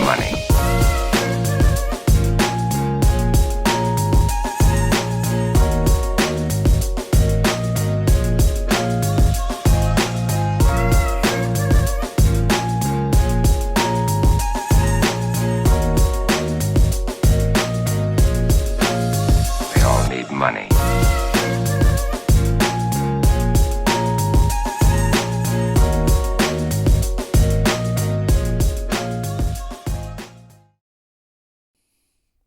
money. They all need money.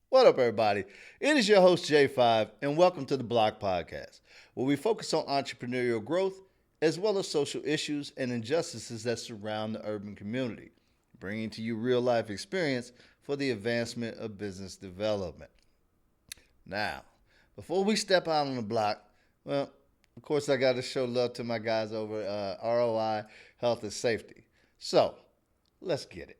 What up, everybody? It is your host, J5, and welcome to the Block Podcast, where we focus on entrepreneurial growth as well as social issues and injustices that surround the urban community, bringing to you real-life experience for the advancement of business development. Now, before we step out on the block, well, of course, I got to show love to my guys over at ROI Health and Safety. So, let's get it.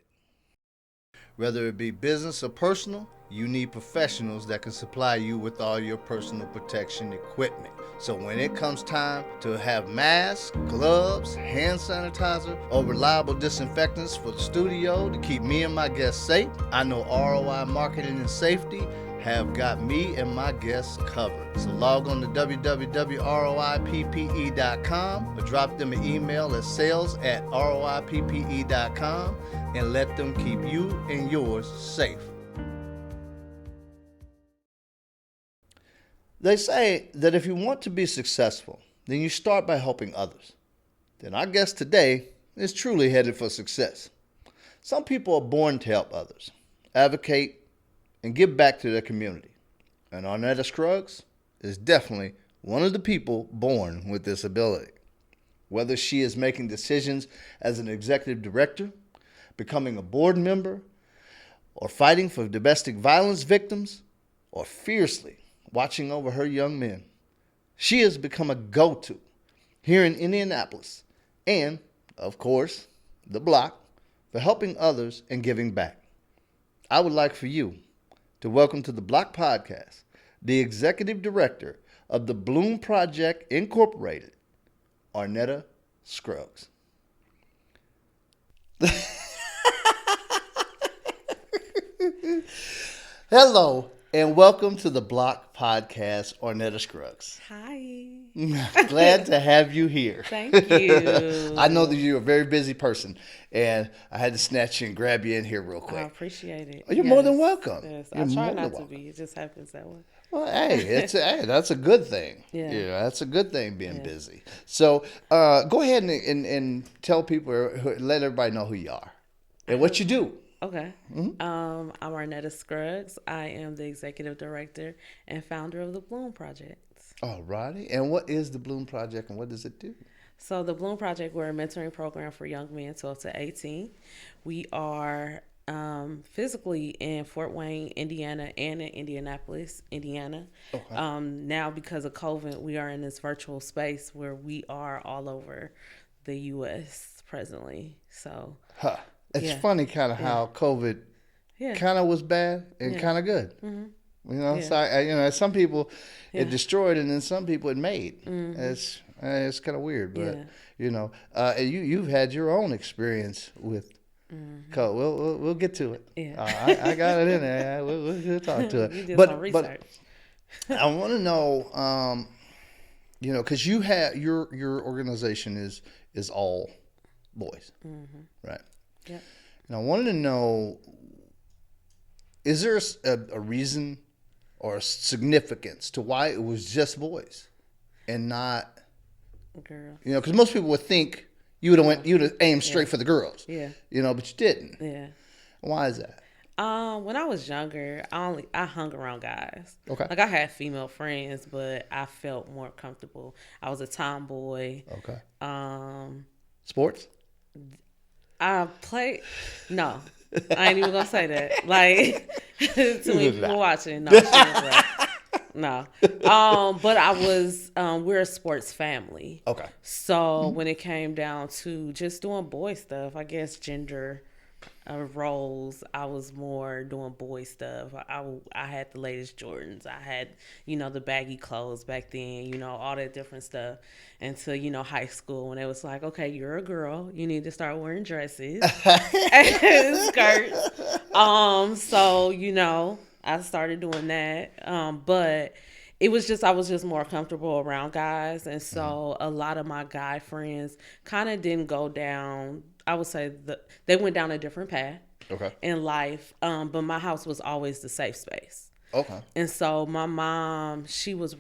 Whether it be business or personal, you need professionals that can supply you with all your personal protection equipment. So when it comes time to have masks, gloves, hand sanitizer, or reliable disinfectants for the studio to keep me and my guests safe, I know ROI Marketing and Safety have got me and my guests covered. So log on to www.roippe.com or drop them an email at sales@roippe.com and let them keep you and yours safe. They say that if you want to be successful, then you start by helping others. Then our guest today is truly headed for success. Some people are born to help others, advocate, and give back to their community. And Arnetta Scruggs is definitely one of the people born with this ability. Whether she is making decisions as an executive director, becoming a board member, or fighting for domestic violence victims, or fiercely watching over her young men, she has become a go-to here in Indianapolis and, of course, the block for helping others and giving back. I would like for you to welcome to the Block Podcast the Executive Director of the Bloom Project Incorporated, Arnetta Scruggs. Hello, and welcome to the Block Podcast, Arnetta Scruggs. Hi. Glad to have you here. Thank you. I know that you're a very busy person, and I had to snatch you and grab you in here real quick. I appreciate it. You're more than welcome. Yes, You're I try more not than to welcome. be. It just happens that way. Well, hey, that's a good thing. Yeah. That's a good thing being busy. So go ahead and tell people, let everybody know who you are and what you do. Okay. Mm-hmm. I'm Arnetta Scruggs. I am the Executive Director and founder of the Bloom Project. All righty. And what is the Bloom Project and what does it do? So the Bloom Project, we're a mentoring program for young men 12 to 18. We are physically in Fort Wayne, Indiana, and in Indianapolis, Indiana. Okay. Now, because of COVID, we are in this virtual space where we are all over the U.S. presently. So, it's funny kind of how COVID kind of was bad and kind of good. Mm-hmm. You know, so some people it destroyed, and then some people it made. Mm-hmm. It's kind of weird, but you've had your own experience with. Mm-hmm. We'll get to it. Yeah. I got it in there. We'll talk to it. You did some research. But I want to know, because you have your organization is all boys, mm-hmm. right? Yeah. And I wanted to know, is there a reason or a significance to why it was just boys and not girls? Because most people would think. You'd have aimed straight for the girls. Yeah. But you didn't. Yeah. Why is that? When I was younger, I hung around guys. Okay. Like I had female friends, but I felt more comfortable. I was a tomboy. Okay. Sports? I played. No, I ain't even gonna say that. Like too many people watching. No, no. But I was. We're a sports family. Okay. So when it came down to just doing boy stuff, I guess gender roles. I was more doing boy stuff. I had the latest Jordans. I had, the baggy clothes back then, all that different stuff. Until, high school when it was like, okay, you're a girl. You need to start wearing dresses and skirts. So, I started doing that. But it was just, I was just more comfortable around guys. And so a lot of my guy friends kind of didn't go down, I would say they went down a different path in life. But my house was always the safe space. Okay. And so my mom, she was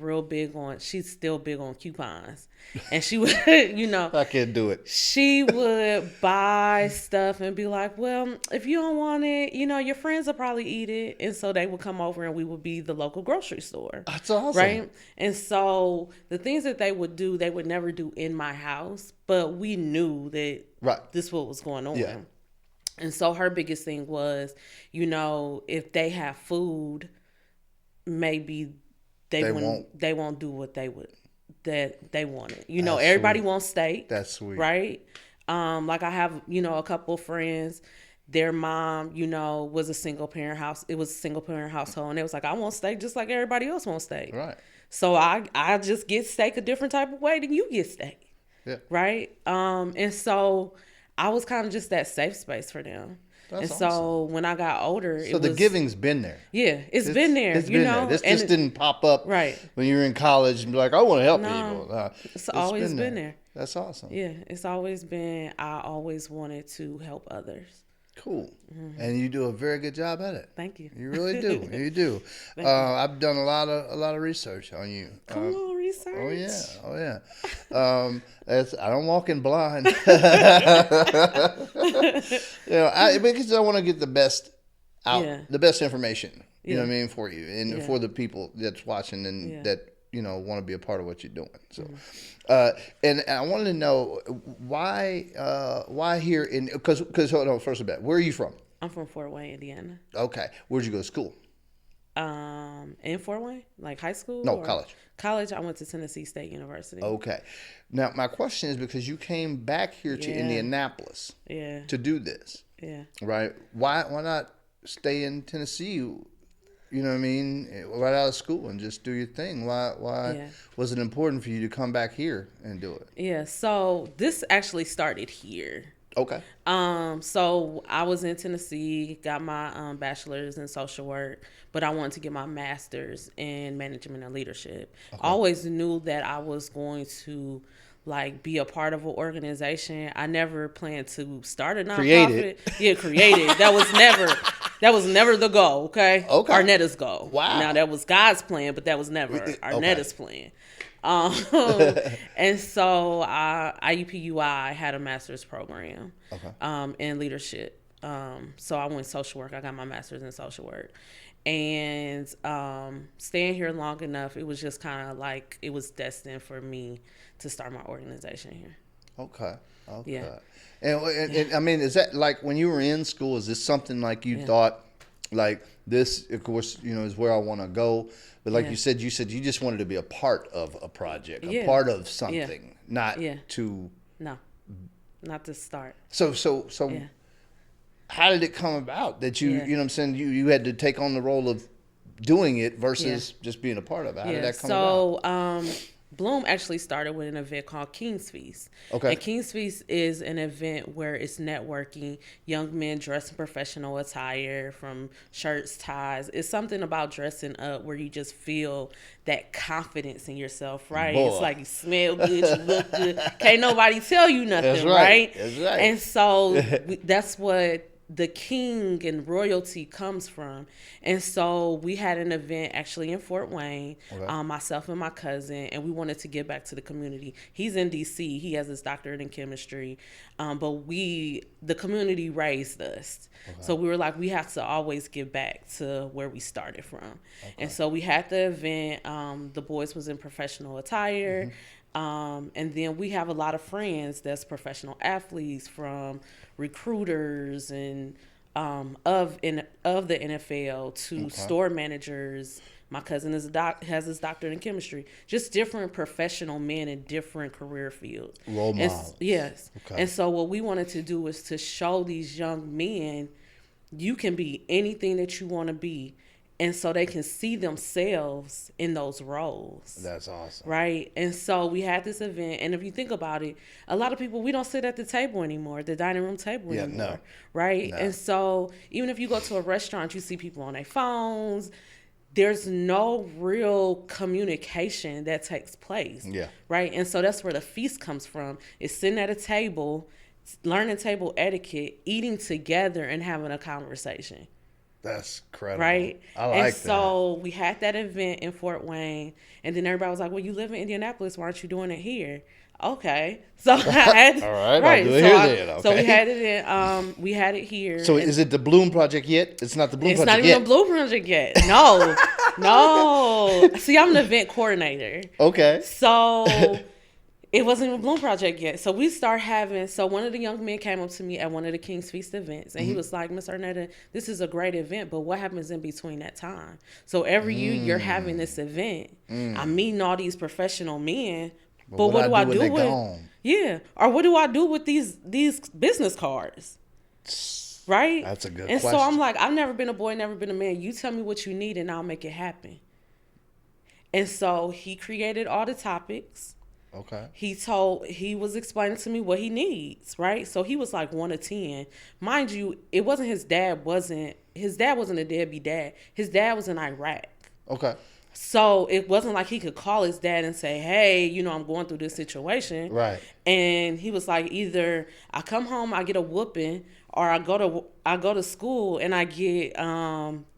she's still big on coupons. And she would, I can't do it. She would buy stuff and be like, well, if you don't want it, your friends will probably eat it. And so they would come over and we would be the local grocery store. That's awesome. Right? And so the things that they would do, they would never do in my house. But we knew that this is what was going on. Yeah. And so her biggest thing was, if they have food, maybe they won't do what they wanted. Everybody sweet. Wants steak. That's sweet. Right? Like I have, a couple friends, their mom, was a single parent house. It was a single parent household. And it was like, I want steak just like everybody else wants steak. Right. So I just get steak a different type of way than you get steak. Yeah. Right? And so I was kind of just that safe space for them. That's and so awesome. when I got older, so the giving's been there. Yeah, it's been there. It's been there. This just didn't pop up when you were in college and be like, I want to help people. It's always been there. That's awesome. Yeah, it's always been. I always wanted to help others. Cool. And you do a very good job at it. Thank you. You really do. You do. I've done a lot of research on you. Come on, research. Oh yeah. I don't walk in blind. Because I want to get the best out, the best information. You know what I mean, for you and for the people that's watching and that want to be a part of what you're doing. So, and I wanted to know why here in because hold on, first of all, where are you from? I'm from Fort Wayne, Indiana. Okay, where'd you go to school? In Fort Wayne, like high school? No, college. College, I went to Tennessee State University. Okay, now my question is because you came back here to Indianapolis, to do this, right? Why not stay in Tennessee? You know what I mean? Right out of school and just do your thing. Why was it important for you to come back here and do it? Yeah, so this actually started here. Okay. So I was in Tennessee, got my bachelor's in social work, but I wanted to get my master's in management and leadership. Okay. I always knew that I was going to be a part of an organization. I never planned to start a nonprofit. Created. Yeah, created. That was never the goal, okay? Arnetta's goal. Wow. Now that was God's plan, but that was never Arnetta's plan. And so IUPUI had a master's program in leadership. So I went social work. I got my master's in social work. And staying here long enough, it was just kind of like it was destined for me to start my organization here. Okay. Yeah. And I mean, is that like when you were in school, is this something like you thought, like this, of course, is where I want to go? But like you said you just wanted to be a part of a project, a part of something, not to... No, not to start. So how did it come about that you know what I'm saying, you had to take on the role of doing it versus just being a part of it? How did that come about? So Bloom actually started with an event called King's Feast. Okay. And King's Feast is an event where it's networking, young men dressed in professional attire, from shirts, ties. It's something about dressing up where you just feel that confidence in yourself, right? Boy. It's like you smell good, you look good. Can't nobody tell you nothing, That's right? That's right. And so that's what the king and royalty comes from. And so we had an event actually in Fort Wayne, myself and my cousin, and we wanted to give back to the community. He's in DC. He has his doctorate in chemistry. But the community raised us. So we were like, we have to always give back to where we started from. And so we had the event. The boys was in professional attire. And then we have a lot of friends that's professional athletes, from recruiters and of the NFL to store managers, My cousin has his doctorate in chemistry. Just different professional men in different career fields. Role models. Yes. Okay. And so what we wanted to do was to show these young men you can be anything that you want to be. And so they can see themselves in those roles. That's awesome. Right? And so we had this event. And if you think about it, a lot of people, we don't sit at the table anymore, the dining room table anymore. No. Right? No. And so even if you go to a restaurant, you see people on their phones. There's no real communication that takes place. Yeah. Right? And so that's where the feast comes from. It's sitting at a table, learning table etiquette, eating together, and having a conversation. That's incredible. Right? I like and that. so we had that event in Fort Wayne, and then everybody was like, well, you live in Indianapolis, why aren't you doing it here? Okay. So I had, all right, right. I'll do it here then. Okay. So we had it in we had it here. So is it the Bloom Project yet? It's not the Bloom It's Project not even a Blue Project yet. No. No. See, I'm an event coordinator. Okay. So it wasn't even Bloom Project yet. So we start having, so one of the young men came up to me at one of the King's Feast events, and he was like, Miss Arnetta, this is a great event, but what happens in between that time? So every year you're having this event. I'm meeting all these professional men, but what do I do with, yeah, or what do I do with these business cards? Right? That's a good and question. So I'm like, I've never been a boy, never been a man. You tell me what you need and I'll make it happen. And so he created all the topics. Okay. He was explaining to me what he needs, right? So he was like 1 of 10. Mind you, it wasn't his dad wasn't a deadbeat dad. His dad was in Iraq. Okay. So it wasn't like he could call his dad and say, hey, I'm going through this situation. Right. And he was like, either I come home, I get a whooping, or I go to school and I get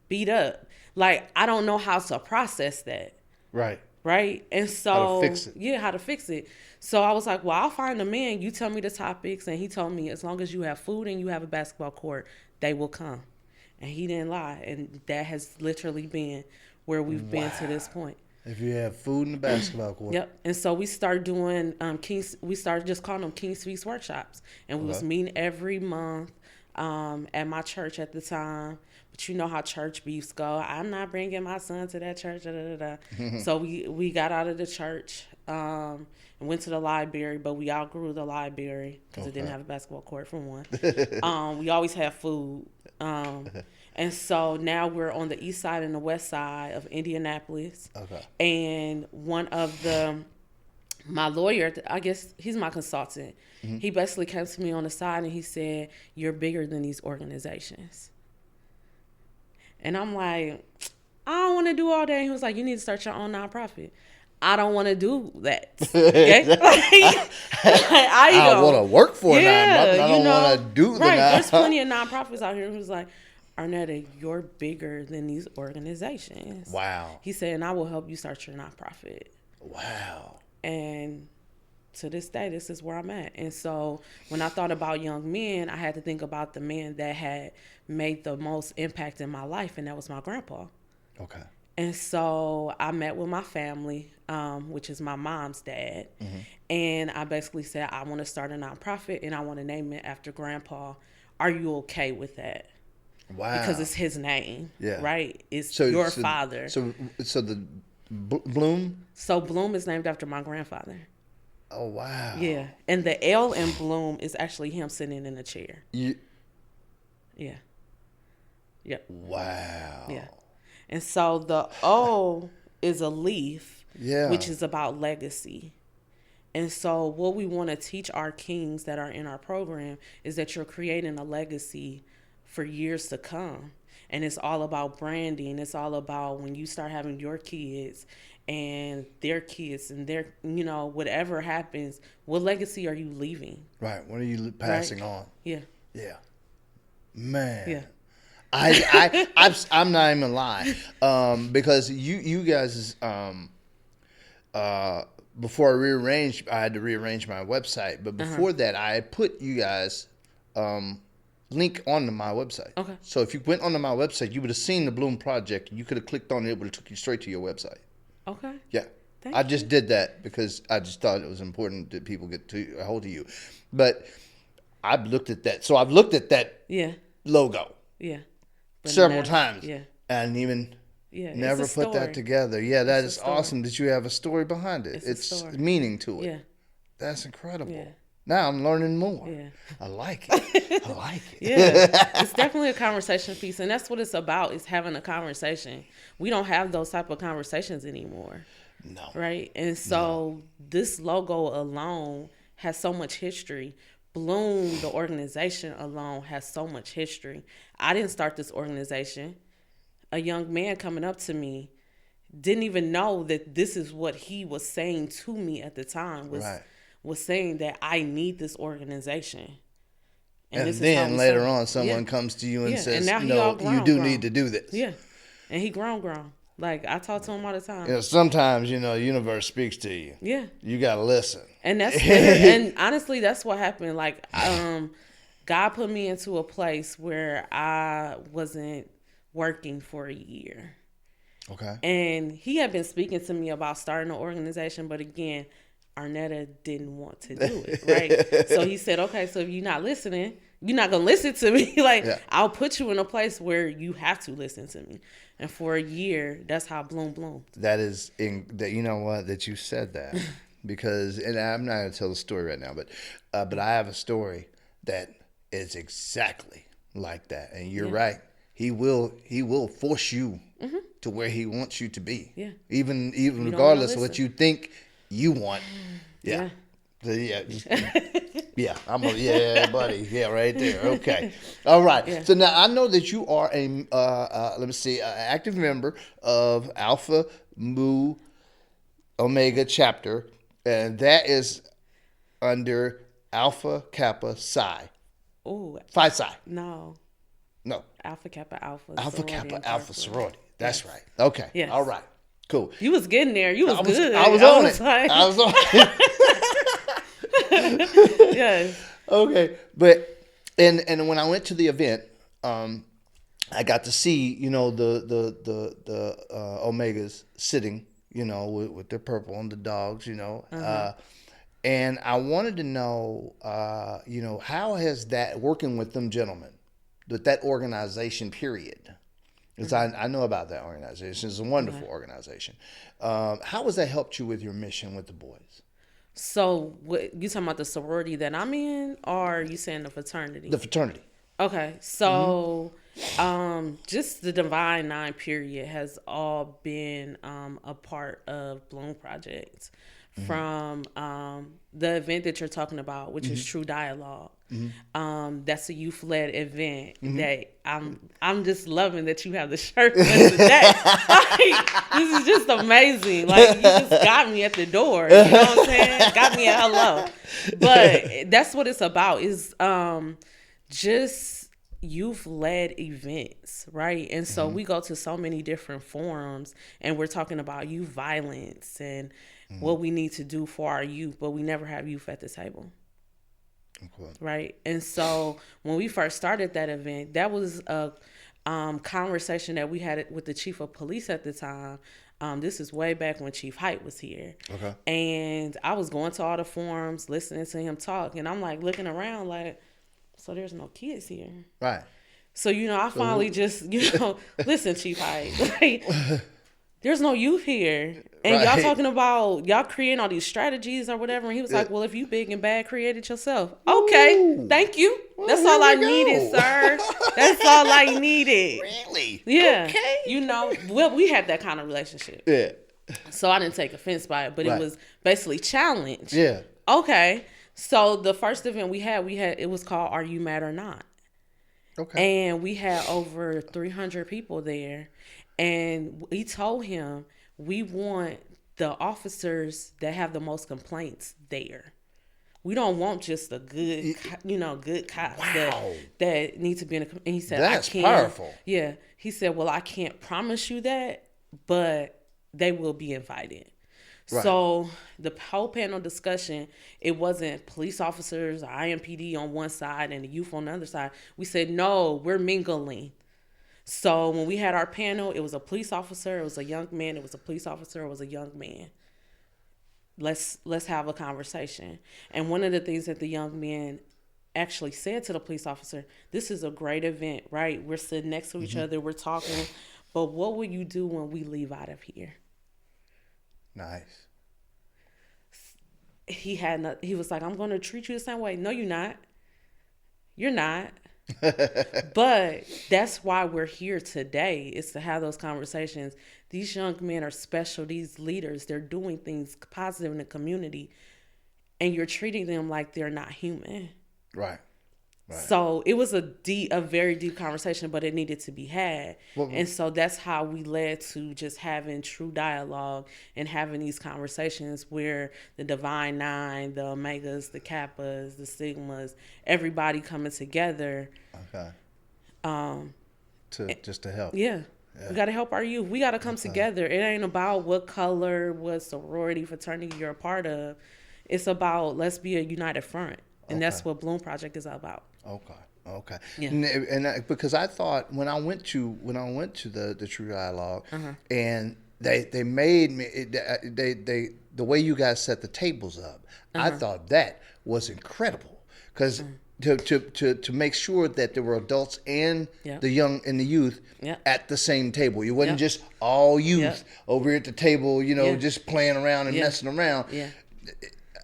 beat up. Like, I don't know how to process that. Right. Right? And so, how to fix it. Yeah, how to fix it. So I was like, well, I'll find a man. You tell me the topics. And he told me, as long as you have food and you have a basketball court, they will come. And he didn't lie. And that has literally been where we've been to this point. If you have food and a basketball court. Yep. And so we started doing we started just calling them King's Feast workshops. And we was meeting every month at my church at the time. But you know how church beefs go. I'm not bringing my son to that church. Da, da, da, da. So we got out of the church and went to the library, but we outgrew the library because it didn't have a basketball court, for one. We always had food. And so now we're on the east side and the west side of Indianapolis. Okay. And one of my lawyer, I guess he's my consultant, he basically came to me on the side and he said, you're bigger than these organizations. And I'm like, I don't want to do all that. And he was like, you need to start your own nonprofit. I don't want to do that. Okay? I don't want to work for a nonprofit. I don't want to do the nonprofit. There's plenty of nonprofits out here who's like, Arnetta, you're bigger than these organizations. Wow. He said, and I will help you start your nonprofit. Wow. And to this day, this is where I'm at. And so when I thought about young men, I had to think about the man that had made the most impact in my life, and that was my grandpa. Okay. And so I met with my family, which is my mom's dad. And I basically said, I want to start a nonprofit and I want to name it after grandpa. Are you okay with that? Wow. Because it's his name, right? It's your father. So the Bloom? So Bloom is named after my grandfather. Oh, wow. Yeah. And the L in Bloom is actually him sitting in a chair. Yeah. Yep. Wow. Yeah. And so the O is a leaf, which is about legacy. And so what we want to teach our kings that are in our program is that you're creating a legacy for years to come. And it's all about branding. It's all about when you start having your kids and their kids and their, whatever happens, what legacy are you leaving? Right. What are you passing on? Yeah. Yeah. Man. Yeah. I'm not even lying, because you guys, before I had to rearrange my website, but before that, I put you guys link onto my website. Okay. So if you went onto my website, you would have seen the Bloom Project. You could have clicked on it; it would have took you straight to your website. Okay. Yeah. I just did that because I just thought it was important that people get to a hold of you. But I've looked at that. So I've looked at that logo. Yeah. Several times. Yeah. And even Yeah, Never it's a put that story. together. Yeah, that It's is a story. awesome that you have a story behind it. It's a It's story. meaning to it. Yeah, That's incredible. yeah, Now I'm learning more. yeah. I like it. I like it. Yeah, it's definitely a conversation piece, and that's what it's about, is having a conversation. We don't have those type of conversations anymore, No. right? And so this logo alone has so much history. Bloom, the organization alone, has so much history. I didn't start this organization. A young man coming up to me didn't even know that this is what he was saying to me at the time, was saying that I need this organization. And this is how then we later started. on, someone comes to you and And says, now he no, all grown, you do grown. need to do this. Yeah. And he grown. Like, I talk to him all the time. You know, sometimes, the universe speaks to you. Yeah. You got to listen. And and honestly, that's what happened. Like, God put me into a place where I wasn't working for a year. Okay. And he had been speaking to me about starting an organization, but again, Arnetta didn't want to do it, right? So he said, okay, so if you're not listening, you're not going to listen to me. I'll put you in a place where you have to listen to me. And for a year, that's how Bloom. That is, you know what, that you said that. Because, and I'm not going to tell the story right now, but I have a story that is exactly like that. And you're right. He will force you to where he wants you to be. Yeah. Even regardless of what you think you want. Yeah. Yeah. Buddy. Yeah, right there. Okay. All right. Yeah. So now I know that you are an active member of Alpha Mu Omega chapter, and that is under Alpha Kappa Psi. Oh. Phi Psi. No. Alpha Kappa Alpha. Alpha Kappa Alpha sorority. That's right. Okay. Yes. All right. Cool. You was getting there. You was good. I was on it. I was on it. Yes. Okay. But and when I went to the event, I got to see, the Omegas sitting, with their purple on the dogs, and I wanted to know, how has that, working with them gentlemen, with that organization, period, because I know about that organization. It's a wonderful organization. How has that helped you with your mission with the boys? So, you talking about the sorority that I'm in, or are you saying the fraternity? The fraternity. Okay, so just the Divine Nine period has all been a part of Bloom Project. From the event that you're talking about, which is True Dialogue. That's a youth-led event that I'm just loving that you have the shirt on today. This is just amazing. Like, you just got me at the door. You know what I'm saying? Got me at hello. But that's what it's about, is just youth-led events, right? And so we go to so many different forums, and we're talking about youth violence and what we need to do for our youth, but we never have youth at the table. Okay. Right? And so when we first started that event, that was a conversation that we had with the chief of police at the time. This is way back when Chief Height was here. Okay. And I was going to all the forums, listening to him talk, and I'm like looking around like, so there's no kids here. Right. So, I finally just, listen, Chief Height, like, there's no youth here. And y'all talking about, y'all creating all these strategies or whatever. And he was like, well, if you big and bad, create it yourself. Okay, thank you. Well, that's all I needed, sir. That's all I needed. Really? Yeah. Okay. Well, we had that kind of relationship. Yeah. So I didn't take offense by it, but it was basically challenged. Yeah. Okay. So the first event we had, it was called Are You Mad or Not? Okay. And we had over 300 people there. And we told him we want the officers that have the most complaints there. We don't want just a good, good cops that need to be in a. And he said, "That's powerful." Yeah, he said, "Well, I can't promise you that, but they will be invited." Right. So the whole panel discussion, it wasn't police officers or IMPD on one side and the youth on the other side. We said, no, we're mingling. So when we had our panel, it was a police officer, it was a young man, it was a police officer, it was a young man. Let's have a conversation. And one of the things that the young man actually said to the police officer, this is a great event, right? We're sitting next to each other, we're talking, but what will you do when we leave out of here? Nice. He was like, I'm going to treat you the same way. No, you're not. You're not. But that's why we're here today, is to have those conversations. These young men are special. These leaders, they're doing things positive in the community, and you're treating them like they're not human. Right. So it was a very deep conversation, but it needed to be had. And so that's how we led to just having true dialogue and having these conversations where the Divine Nine, the Omegas, the Kappas, the Sigmas, everybody coming together. Okay. To help. Yeah. We got to help our youth. We got to come together. It ain't about what color, what sorority, fraternity you're a part of. It's about, let's be a united front. And that's what Bloom Project is all about. Okay. Yeah. And because I thought when I went to the True Dialogue, and they made me they the way you guys set the tables up, I thought that was incredible, because to make sure that there were adults and the young and the youth at the same table. You wasn't just all youth over here at the table, just playing around and messing around. Yeah.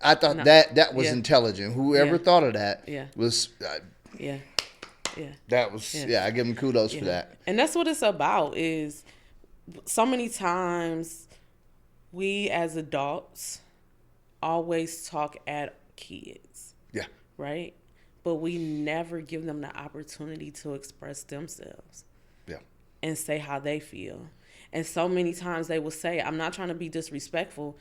I thought that was intelligent. Whoever thought of that was that was I give them kudos for that. And that's what it's about. Is so many times we as adults always talk at kids. Yeah. Right? But we never give them the opportunity to express themselves. Yeah. And say how they feel. And so many times they will say, I'm not trying to be disrespectful.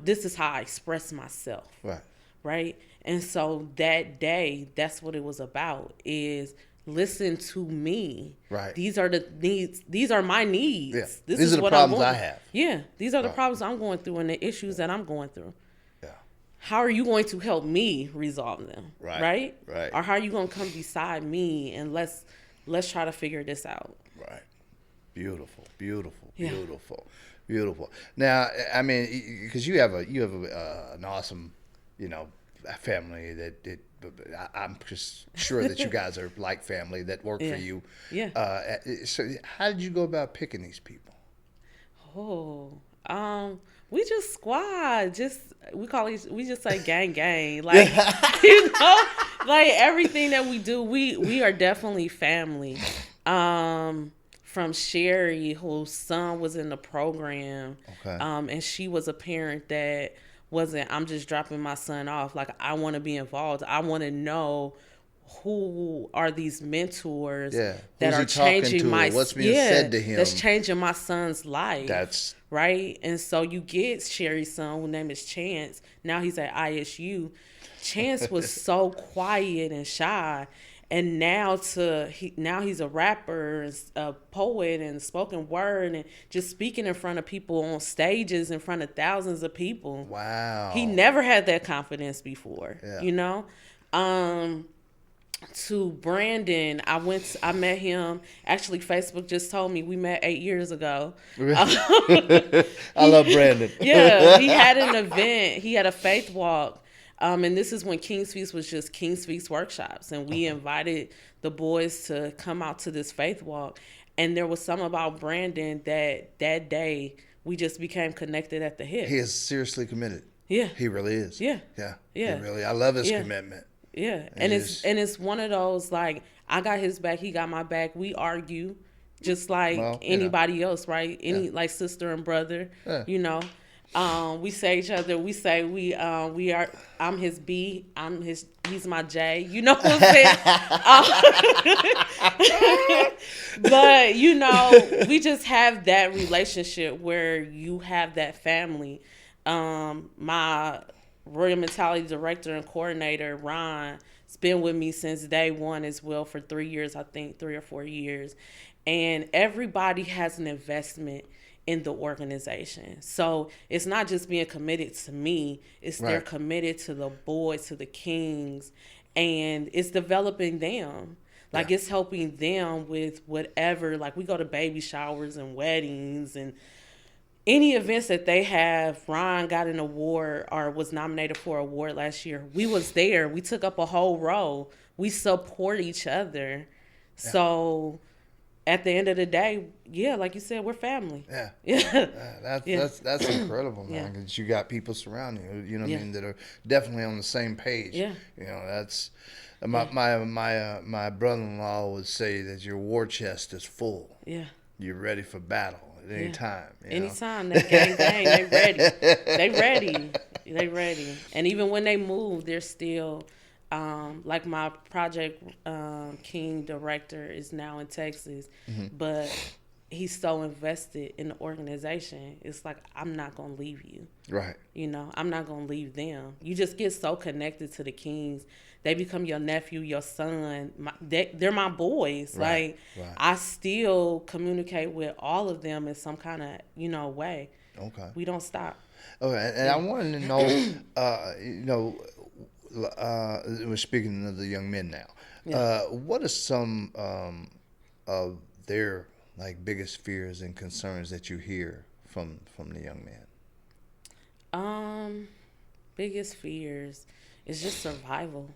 This is how I express myself. Right. Right. And so that day, that's what it was about, is listen to me. Right. These are the needs. These are my needs. Yeah. These are the problems I have. Yeah. These are the problems I'm going through and the issues that I'm going through. Yeah. How are you going to help me resolve them? Right. Right. Or how are you going to come beside me and let's try to figure this out? Right. Beautiful. Now, I mean, because you have an awesome, family that I'm just sure that you guys are like family that work for you. Yeah. So how did you go about picking these people? We just squad. We just say gang. Like, like everything that we do, we are definitely family. From Sherry, whose son was in the program. Okay. And she was a parent that wasn't, I'm just dropping my son off. Like, I want to be involved. I want to know who are these mentors that are changing what's being said to him. That's changing my son's life. That's right. And so you get Sherry's son, whose name is Chance. Now he's at ISU. Chance was so quiet and shy. And now he's a rapper, a poet, and spoken word, and just speaking in front of people on stages in front of thousands of people. Wow. He never had that confidence before, To Brandon, I met him. Actually, Facebook just told me we met 8 years ago. I love Brandon. Yeah, he had an event. He had a faith walk. And this is when King's Feast was just King's Feast workshops. And we invited the boys to come out to this faith walk. And there was something about Brandon that day we just became connected at the hip. He is seriously committed. Yeah. He really is. Yeah. Yeah. Yeah. He really, I love his commitment. Yeah. And it's one of those, like, I got his back, he got my back. We argue just like anybody else, right? Like sister and brother, we say each other, we say we are, I'm his B, he's my J, you know what I'm saying? But, we just have that relationship where you have that family. My Royal Mentality director and coordinator, Ron, has been with me since day one as well for 3 years, I think 3 or 4 years. And everybody has an investment in the organization. So it's not just being committed to me, it's they're committed to the boys, to the Kings, and it's developing them. Like it's helping them with whatever, like we go to baby showers and weddings and any events that they have. Ron got an award or was nominated for an award last year. We was there. We took up a whole row. We support each other. Yeah. So at the end of the day, yeah, like you said, we're family. Yeah. Yeah. That's incredible, man. Yeah. Because you got people surrounding you, you know what I Yeah. mean, that are definitely on the same page. Yeah. You know, that's my brother-in-law would say that your war chest is full. Yeah. You're ready for battle at any Yeah. time. You know? Anytime they gang, they ready. They ready. They ready. And even when they move, they're still like my Project King director is now in Texas, but he's so invested in the organization. It's like, I'm not gonna leave you. Right. You know, I'm not gonna leave them. You just get so connected to the Kings. They become your nephew, your son. They're my boys. Right, Like, right. I still communicate with all of them in some kind of, way. Okay. We don't stop. Okay, and I wanted to know, we're speaking of the young men now. Yeah. What are some of their like biggest fears and concerns that you hear from the young man? Biggest fears is just survival,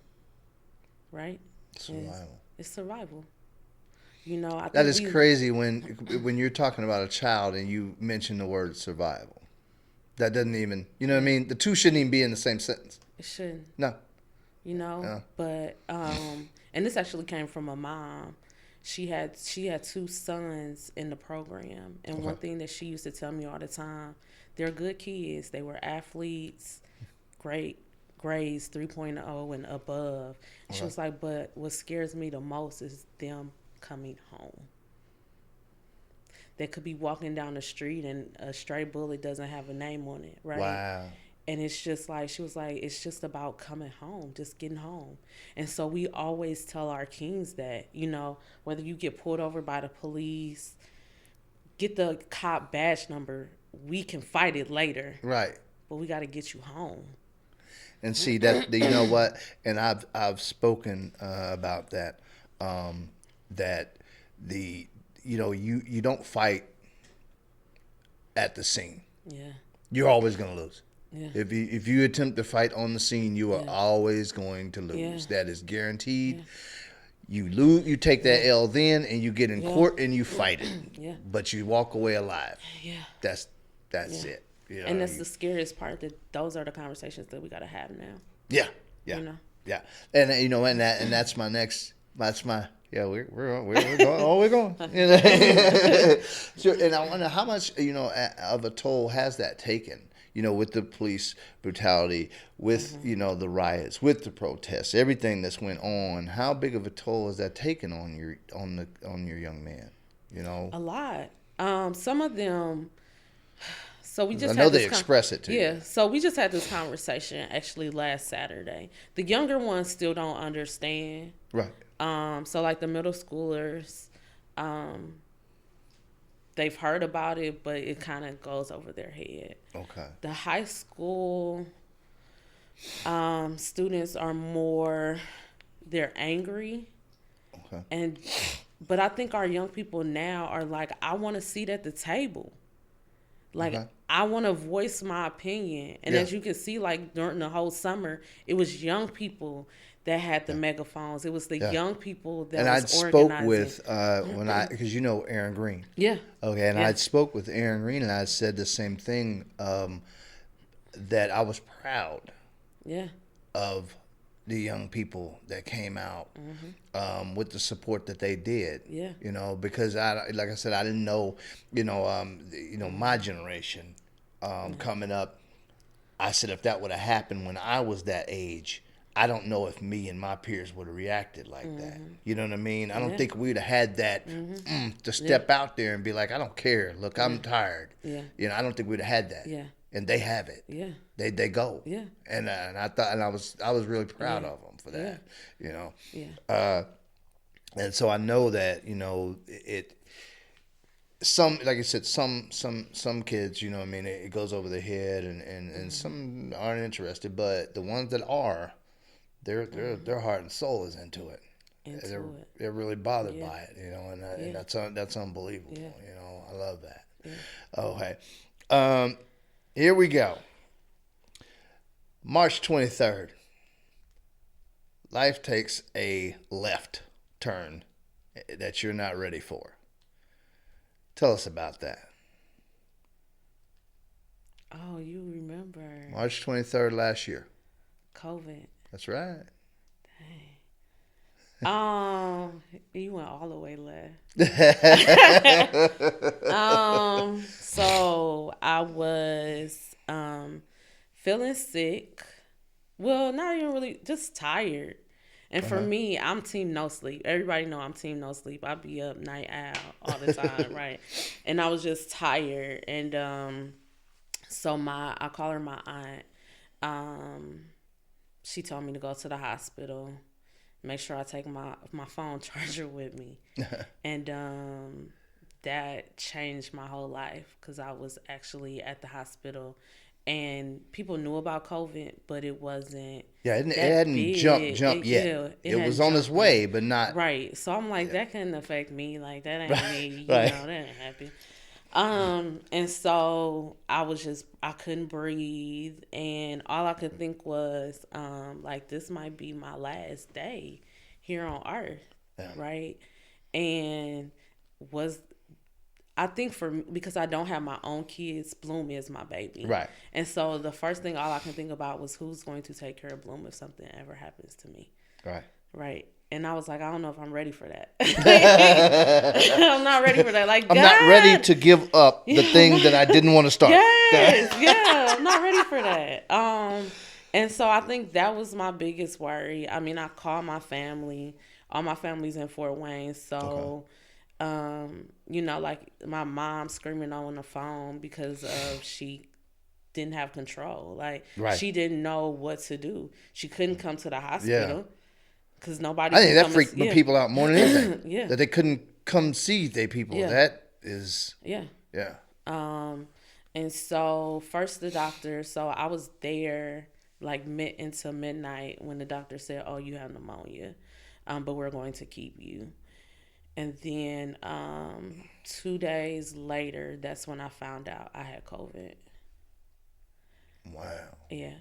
right? Survival. It's survival. I think That is crazy when you're talking about a child and you mention the word survival. That doesn't even, you know what I mean? The two shouldn't even be in the same sentence. It shouldn't. No. Yeah. But and this actually came from a mom. She had two sons in the program, and Okay. one thing that she used to tell me all the time, they're good kids. They were athletes, great grades 3.0 and above. And she was like, but what scares me the most is them coming home. They could be walking down the street and a stray bullet doesn't have a name on it, right? Wow. And it's just like, she was like, it's just about coming home, just getting home. And so we always tell our kings that, whether you get pulled over by the police, get the cop badge number, we can fight it later. Right. But we got to get you home. And see that, you know what? And I've spoken about that. That you don't fight at the scene. Yeah. You're always gonna lose. Yeah. If you attempt to fight on the scene, you are always going to lose. Yeah. That is guaranteed. Yeah. You lose. You take that L then, and you get in court and you fight it. Yeah. But you walk away alive. Yeah. That's it. And that's the scariest part, that those are the conversations that we got to have now. Yeah. Yeah. And and that's my next. That's my. Yeah, we're going. Oh, we're going. So, and I wonder how much of a toll has that taken? With the police brutality, with the riots, with the protests, everything that's went on. How big of a toll has that taken on your young man? A lot. Some of them. So we just. I know they express it to you. Yeah. So we just had this conversation actually last Saturday. The younger ones still don't understand. Right. So like the middle schoolers, they've heard about it, but it kind of goes over their head. Okay. The high school students are more, they're angry. Okay. But I think our young people now are like, I want a seat at the table. Like, I want to voice my opinion. And as you can see, like during the whole summer, it was young people that had the megaphones. It was the young people that was organizing. And I spoke with because Aaron Green. Yeah. Okay, and I spoke with Aaron Green, and I said the same thing, that I was proud. Yeah. Of the young people that came out with the support that they did. Yeah. Because like I said, I didn't know, my generation coming up. I said if that would have happened when I was that age, I don't know if me and my peers would have reacted like that. You know what I mean? I don't think we'd have had that to step out there and be like, I don't care. Look, I'm tired. Yeah. I don't think we'd have had that. Yeah. And they have it. Yeah. They go. Yeah. And I thought, and I was really proud of them for that. Yeah. And so I know that some, like I said, some kids, it goes over their head, and some aren't interested, but the ones that are, their heart and soul is into it. They're really bothered by it, and that's unbelievable. Yeah. I love that. Yeah. Okay. Here we go. March 23rd. Life takes a left turn that you're not ready for. Tell us about that. Oh, you remember March 23rd last year. COVID? That's right. You went all the way left. So I was feeling sick. Well, not even really, just tired. And for me, I'm team no sleep. Everybody know I'm team no sleep. I be up night owl all the time, right? And I was just tired. And so I call her my aunt. She told me to go to the hospital, make sure I take my phone charger with me. And that changed my whole life because I was actually at the hospital and people knew about COVID, but it wasn't. Yeah, it hadn't big. jumped yet. Yeah, it was on its way, but not. Right. So I'm like, that couldn't affect me. Like, that ain't me. You Right. know, that ain't happen. And so I couldn't breathe, and all I could think was, like, this might be my last day here on earth. Yeah. Right. And I think because I don't have my own kids, Bloom is my baby. Right. And so the first thing all I can think about was who's going to take care of Bloom if something ever happens to me. Right. Right. And I was like, I don't know if I'm ready for that. I'm not ready for that. Like, I'm God, not ready to give up the thing that I didn't want to start. Yes, yeah, I'm not ready for that. And so I think that was my biggest worry. I mean, I called my family. All my family's in Fort Wayne, so you know, like my mom screaming on the phone because of she didn't have control. Like, right. She didn't know what to do. She couldn't come to the hospital. Yeah. Because nobody. I think that freaked people out more than anything. Yeah. That they couldn't come see their people. Yeah. That is. Yeah. Yeah. And so first the doctor. So I was there like into midnight when the doctor said, "Oh, you have pneumonia, but we're going to keep you." And then 2 days later, that's when I found out I had COVID. Wow. Yeah.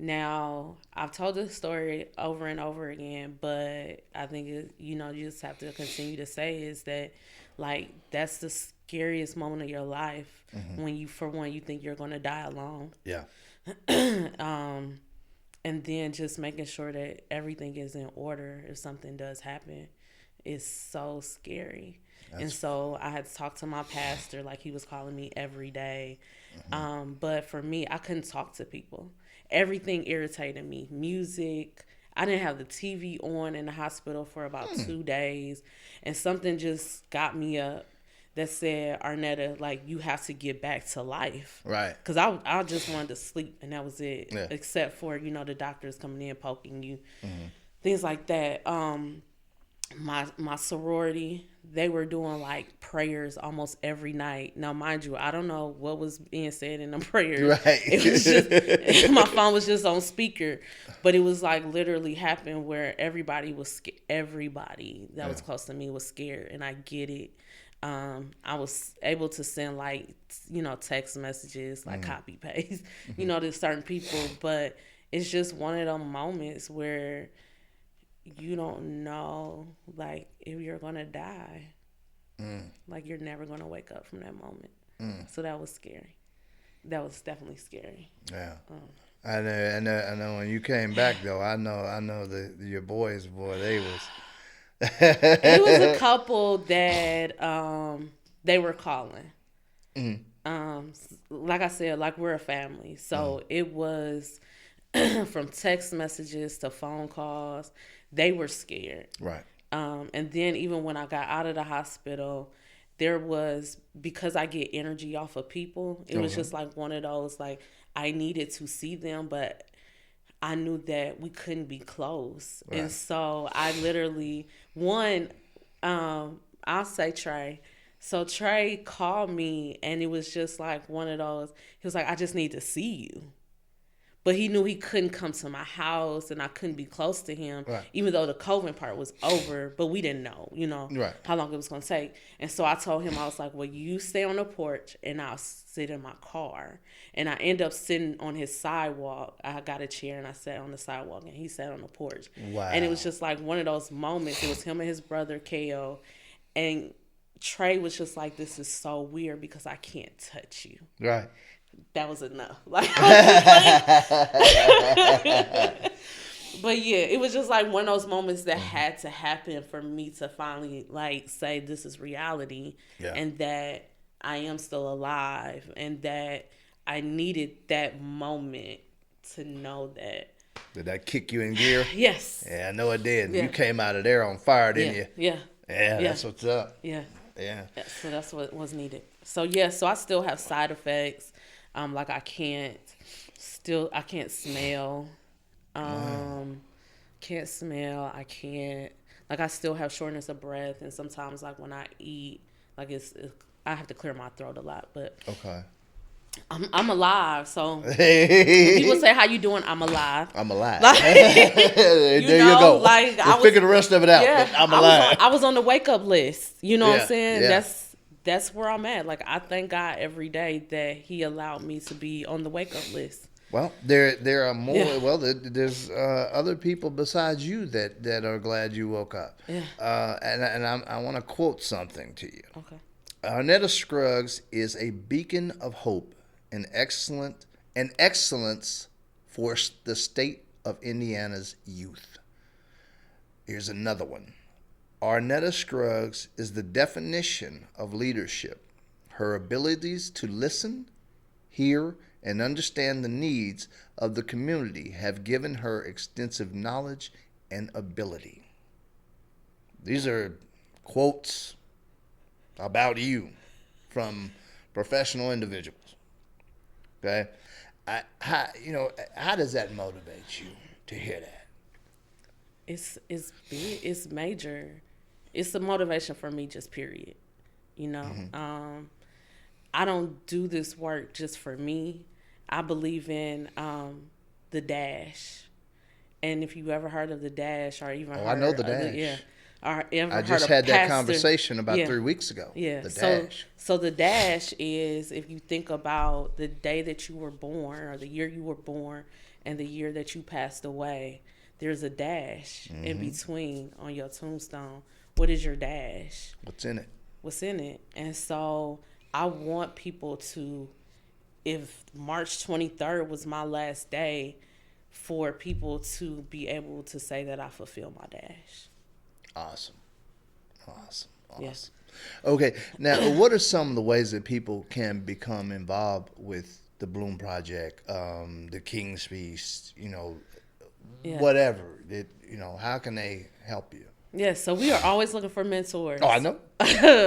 Now, I've told this story over and over again, but I think, you just have to continue to say is that, like, that's the scariest moment of your life when you think you're going to die alone. Yeah. And then just making sure that everything is in order if something does happen is so scary. And so I had to talk to my pastor, like he was calling me every day. But for me, I couldn't talk to people. Everything irritated me. Music. I didn't have the TV on in the hospital for about 2 days. And something just got me up that said, Arnetta, like, you have to get back to life. Right. Because I just wanted to sleep, and that was it. Yeah. Except for, the doctors coming in, poking you. Things like that. My sorority, they were doing like prayers almost every night. Now, mind you, I don't know what was being said in the prayers. Right. It was just my phone was just on speaker, but it was like literally happened where everybody was scared. Everybody that was close to me was scared, and I get it. I was able to send like text messages, like copy paste, to certain people, but it's just one of those moments where you don't know, like, if you're gonna die. Like, you're never gonna wake up from that moment. So that was scary. That was definitely scary. Yeah. I know. When you came back, though, I know your boys, they was. It was a couple that they were calling. Like I said, like, we're a family, so it was from text messages to phone calls. They were scared. Right. And then even when I got out of the hospital, there was, because I get energy off of people, it was just like one of those, like, I needed to see them, but I knew that we couldn't be close. Right. And so I literally, I'll say Trey. So Trey called me, and it was just like one of those, he was like, I just need to see you. But he knew he couldn't come to my house, and I couldn't be close to him, even though the COVID part was over. But we didn't know, how long it was going to take. And so I told him, I was like, well, you stay on the porch, and I'll sit in my car. And I end up sitting on his sidewalk. I got a chair, and I sat on the sidewalk, and he sat on the porch. Wow. And it was just like one of those moments. It was him and his brother, Ko. And Trey was just like, this is so weird because I can't touch you. Right. That was enough. Like, but yeah, it was just like one of those moments that had to happen for me to finally like say this is reality, and that I am still alive, and that I needed that moment to know that. Did that kick you in gear? Yes. Yeah, I know it did. Yeah. You came out of there on fire, didn't you? Yeah. Yeah, that's what's up. Yeah. Yeah. So that's what was needed. So yeah, so I still have side effects. Like I can't smell. Can't smell. I can't, like, I still have shortness of breath, and sometimes like when I eat, like I have to clear my throat a lot. But okay. I'm alive, so people say, "How you doing?" I'm alive. I'm alive. Like, there you go. Like, we'll figure the rest of it out. Yeah, but I'm alive. I was on the wake up list. You know what I'm saying? Yeah. That's where I'm at. Like, I thank God every day that He allowed me to be on the wake up list. Well, there are more. Yeah. Well, there's other people besides you that are glad you woke up. Yeah. And I want to quote something to you. Okay. Arnetta Scruggs is a beacon of hope and excellence for the state of Indiana's youth. Here's another one. Arnetta Scruggs is the definition of leadership. Her abilities to listen, hear, and understand the needs of the community have given her extensive knowledge and ability. These are quotes about you from professional individuals. Okay, how does that motivate you to hear that? It's big. It's major. It's a motivation for me, just period. You know, I don't do this work just for me. I believe in the Dash, and if you ever heard of the Dash, or even I know the Dash. I just had that conversation about 3 weeks ago. Yeah. The Dash. So the Dash is, if you think about the day that you were born, or the year you were born, and the year that you passed away, there's a dash in between on your tombstone. What is your dash? What's in it? What's in it? And so I want people to, if March 23rd was my last day, for people to be able to say that I fulfilled my dash. Awesome. Yes. Okay, now what are some of the ways that people can become involved with the Bloom Project, the King's Feast, whatever? How can they help you? Yes, so we are always looking for mentors. Oh, I know.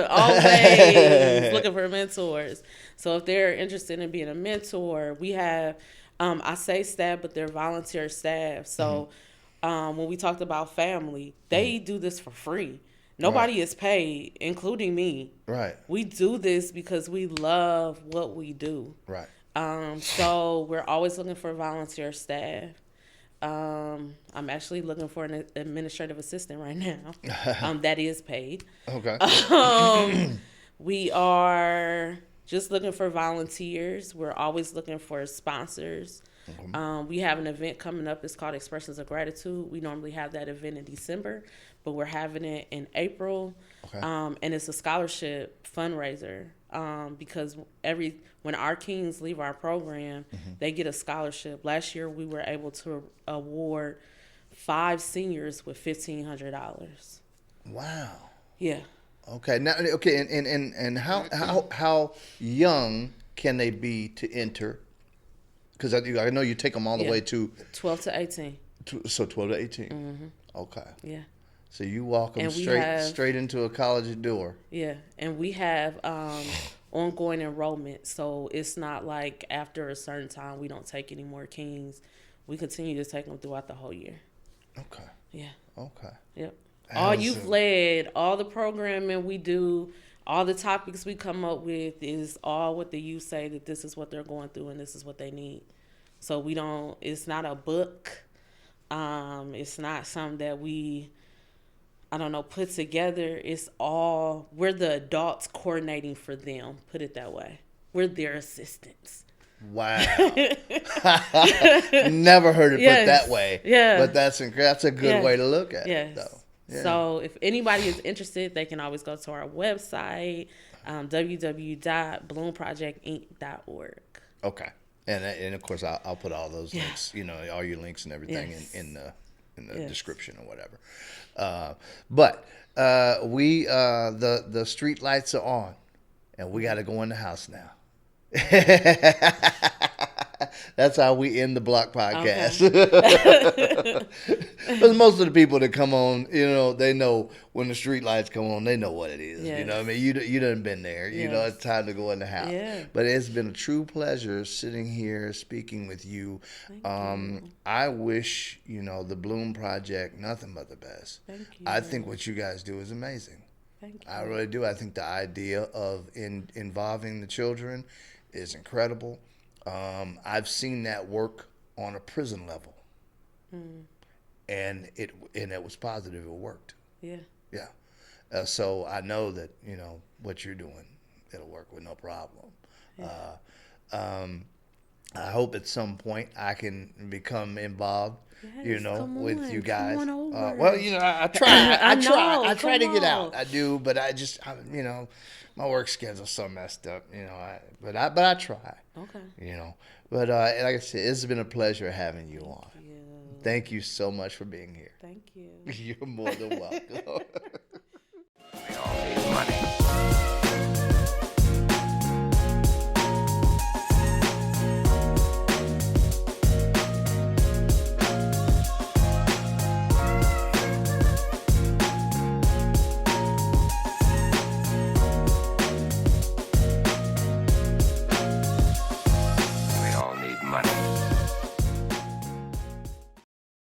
Always looking for mentors. So if they're interested in being a mentor, we have, I say staff, but they're volunteer staff. So when we talked about family, they do this for free. Nobody is paid, including me. Right. We do this because we love what we do. Right. So we're always looking for volunteer staff. I'm actually looking for an administrative assistant right now. That is paid. Okay. We are just looking for volunteers. We're always looking for sponsors. We have an event coming up. It's called Expressions of Gratitude. We normally have that event in December, but we're having it in April. Okay. And it's a scholarship fundraiser, because when our kings leave our program, they get a scholarship. Last year, we were able to award 5 seniors with $1,500. Wow. Yeah. Okay. Now, and how young can they be to enter? Because I know you take them all the way to 12 to 18. So 12 to 18. Okay. Yeah. So you walk them straight into a college door. Yeah, and we have ongoing enrollment, so it's not like after a certain time we don't take any more kings. We continue to take them throughout the whole year. Okay. Yeah. Okay. Yep. All youth led, all the programming we do, all the topics we come up with is all what the youth say that this is what they're going through and this is what they need. So we don't. It's not a book. It's not something that we, put together. It's all, we're the adults coordinating for them, put it that way. We're their assistants. Wow. Never heard it put that way. Yeah. But that's a good way to look at it, though. Yeah. So if anybody is interested, they can always go to our website, www.bloomprojectinc.org. Okay. And of course I'll put all those links, all your links and everything Yes. in the Yes. description or whatever. But the street lights are on, and we got to go in the house now. That's how we end the Block podcast. Because most of the people that come on, they know when the street lights come on, they know what it is. Yes. You know what I mean? You done been there. Yes. It's time to go in the house. Yeah. But it's been a true pleasure sitting here speaking with you. Thank you. I wish, the Bloom Project nothing but the best. Thank you. I think what you guys do is amazing. Thank you. I really do. I think the idea of involving the children is incredible. I've seen that work on a prison level, and it was positive. It worked. Yeah. Yeah. So I know that what you're doing, it'll work with no problem. Yeah. I hope at some point I can become involved. Yes, come with on, you guys. come on over. Well, I try. I know, try to come get on. out. I do, but my work schedule's so messed up. But I try. Okay. But like I said, it's been a pleasure having you on. Thank you. Thank you so much for being here. Thank you. You're more than welcome.